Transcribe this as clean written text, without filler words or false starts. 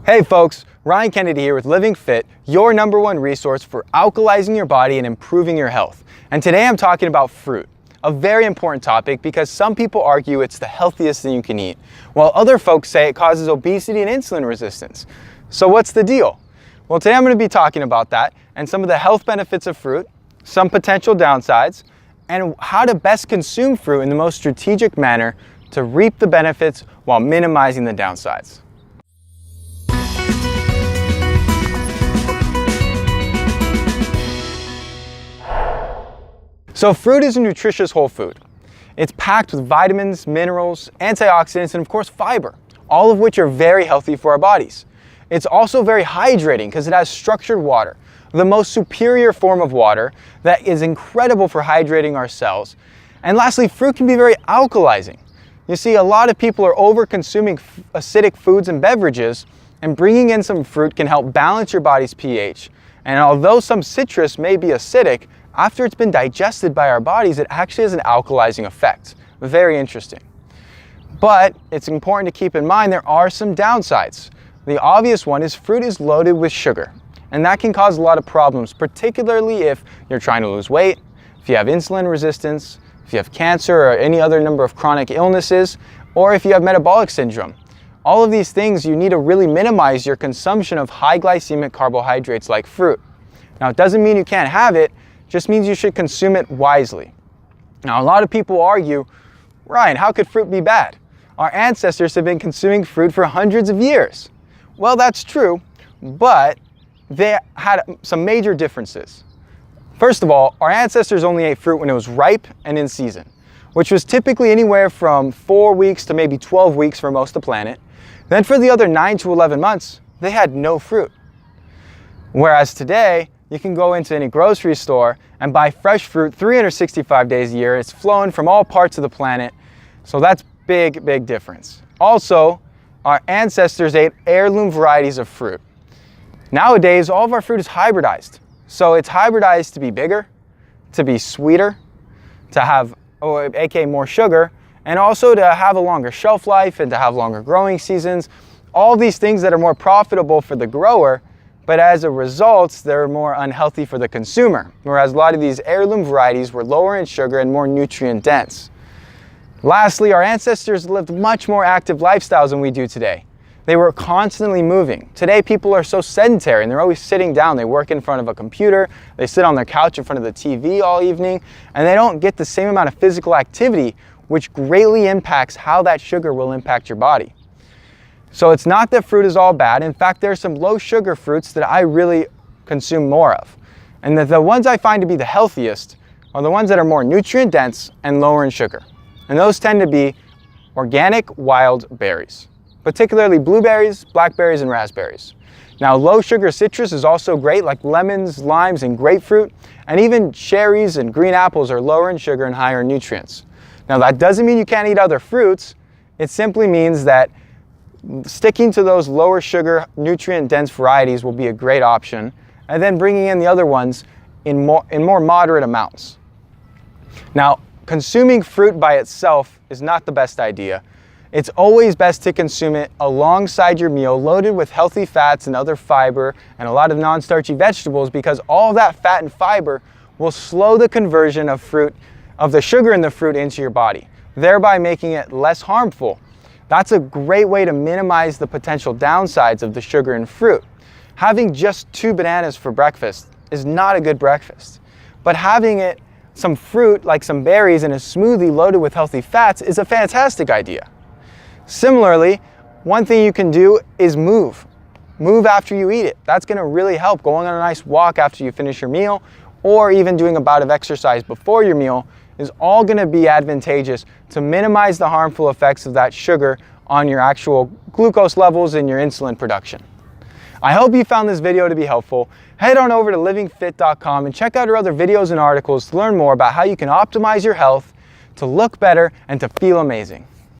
Hey folks, Ryan Kennedy here with Living Fit, your #1 resource for alkalizing your body and improving your health. And today I'm talking about fruit, a very important topic because some people argue it's the healthiest thing you can eat, while other folks say it causes obesity and insulin resistance. So what's the deal? Well, today I'm going to be talking about that and some of the health benefits of fruit, some potential downsides, and how to best consume fruit in the most strategic manner to reap the benefits while minimizing the downsides. So fruit is a nutritious whole food. It's packed with vitamins, minerals, antioxidants, and of course fiber, all of which are very healthy for our bodies. It's also very hydrating because it has structured water, the most superior form of water that is incredible for hydrating our cells. And lastly, fruit can be very alkalizing. You see, a lot of people are over-consuming acidic foods and beverages, and bringing in some fruit can help balance your body's pH. And although some citrus may be acidic, after it's been digested by our bodies, it actually has an alkalizing effect. Very interesting. But it's important to keep in mind there are some downsides. The obvious one is fruit is loaded with sugar, and that can cause a lot of problems, particularly if you're trying to lose weight, if you have insulin resistance, if you have cancer or any other number of chronic illnesses, or if you have metabolic syndrome. All of these things, you need to really minimize your consumption of high glycemic carbohydrates like fruit. Now, it doesn't mean you can't have it, just means you should consume it wisely. Now, a lot of people argue, Ryan, how could fruit be bad? Our ancestors have been consuming fruit for hundreds of years. Well, that's true, but they had some major differences. First of all, our ancestors only ate fruit when it was ripe and in season, which was typically anywhere from 4 weeks to maybe 12 weeks for most of the planet. Then for the other 9 to 11 months, they had no fruit. Whereas today, you can go into any grocery store and buy fresh fruit 365 days a year. It's flown from all parts of the planet. So that's big difference. Also, our ancestors ate heirloom varieties of fruit. Nowadays, all of our fruit is hybridized. So it's hybridized to be bigger, to be sweeter, to have, aka more sugar, and also to have a longer shelf life and to have longer growing seasons. All these things that are more profitable for the grower, but as a result, they're more unhealthy for the consumer, whereas a lot of these heirloom varieties were lower in sugar and more nutrient dense. Lastly, our ancestors lived much more active lifestyles than we do today. They were constantly moving. Today, people are so sedentary and they're always sitting down. They work in front of a computer, they sit on their couch in front of the TV all evening, and they don't get the same amount of physical activity, which greatly impacts how that sugar will impact your body. So it's not that fruit is all bad. In fact, there are some low sugar fruits that I really consume more of. And the ones I find to be the healthiest are the ones that are more nutrient dense and lower in sugar. And those tend to be organic wild berries, particularly blueberries, blackberries, and raspberries. Now, low sugar citrus is also great, like lemons, limes, and grapefruit. And even cherries and green apples are lower in sugar and higher in nutrients. Now, that doesn't mean you can't eat other fruits. It simply means that sticking to those lower sugar, nutrient dense varieties will be a great option, and then bringing in the other ones in more moderate amounts. Now, consuming fruit by itself is not the best idea. It's always best to consume it alongside your meal, loaded with healthy fats and other fiber and a lot of non-starchy vegetables, because all that fat and fiber will slow the conversion of the sugar in the fruit into your body, thereby making it less harmful. That's a great way to minimize the potential downsides of the sugar in fruit. Having just 2 bananas for breakfast is not a good breakfast, but having some fruit like some berries in a smoothie loaded with healthy fats is a fantastic idea. Similarly, one thing you can do is move. Move after you eat it. That's going to really help. Going on a nice walk after you finish your meal, or even doing a bout of exercise before your meal, is all going to be advantageous to minimize the harmful effects of that sugar on your actual glucose levels and your insulin production. I hope you found this video to be helpful. Head on over to livingfit.com and check out our other videos and articles to learn more about how you can optimize your health to look better and to feel amazing.